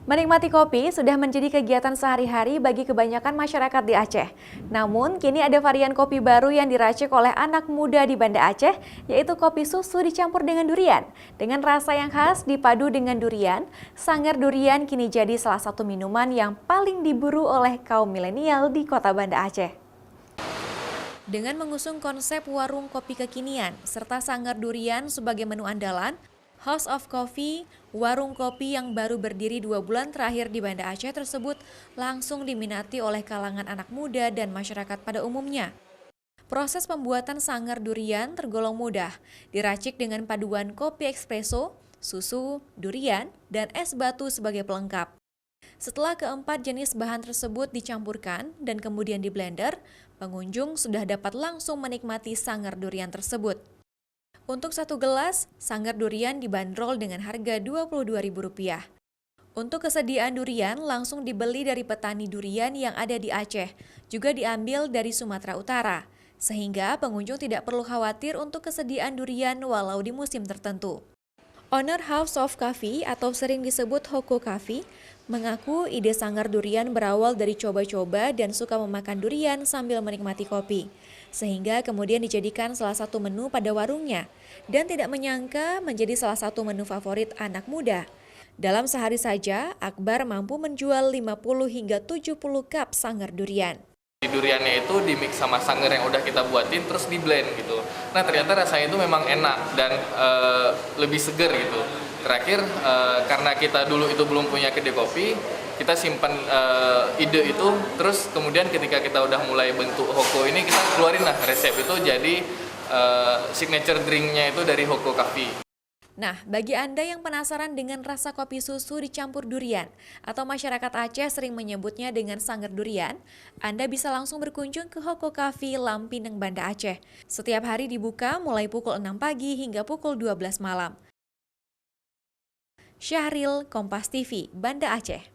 Menikmati kopi sudah menjadi kegiatan sehari-hari bagi kebanyakan masyarakat di Aceh. Namun, kini ada varian kopi baru yang diracik oleh anak muda di Banda Aceh, yaitu kopi susu dicampur dengan durian. Dengan rasa yang khas dipadu dengan durian, Sanggar Durian kini jadi salah satu minuman yang paling diburu oleh kaum milenial di kota Banda Aceh. Dengan mengusung konsep warung kopi kekinian, serta Sanggar Durian sebagai menu andalan, House of Coffee, warung kopi yang baru berdiri 2 bulan terakhir di Banda Aceh tersebut langsung diminati oleh kalangan anak muda dan masyarakat pada umumnya. Proses pembuatan Sanggar Durian tergolong mudah, diracik dengan paduan kopi espresso, susu, durian, dan es batu sebagai pelengkap. Setelah keempat jenis bahan tersebut dicampurkan dan kemudian di blender, pengunjung sudah dapat langsung menikmati Sanggar Durian tersebut. Untuk satu gelas, Sanggar Durian dibanderol dengan harga Rp22.000. Untuk kesediaan durian langsung dibeli dari petani durian yang ada di Aceh, juga diambil dari Sumatera Utara, sehingga pengunjung tidak perlu khawatir untuk kesediaan durian walau di musim tertentu. Owner House of Coffee atau sering disebut Hoko Coffee mengaku ide Sanggar Durian berawal dari coba-coba dan suka memakan durian sambil menikmati kopi, sehingga kemudian dijadikan salah satu menu pada warungnya dan tidak menyangka menjadi salah satu menu favorit anak muda. Dalam sehari saja, Akbar mampu menjual 50 hingga 70 cup Sanggar Durian. Duriannya itu dimix sama sanggar yang udah kita buatin terus di blend gitu. Nah ternyata rasanya itu memang enak dan lebih seger gitu. Terakhir karena kita dulu itu belum punya kedai kopi, kita simpan ide itu, terus kemudian ketika kita udah mulai bentuk Hoko ini kita keluarin lah resep itu jadi signature drinknya itu dari Hoko Coffee. Nah, bagi Anda yang penasaran dengan rasa kopi susu dicampur durian, atau masyarakat Aceh sering menyebutnya dengan Sanggar Durian, Anda bisa langsung berkunjung ke Hoko Coffee Lampineng, Banda Aceh. Setiap hari dibuka mulai pukul 6 pagi hingga pukul 12 malam. Syahril, Kompas TV, Banda Aceh.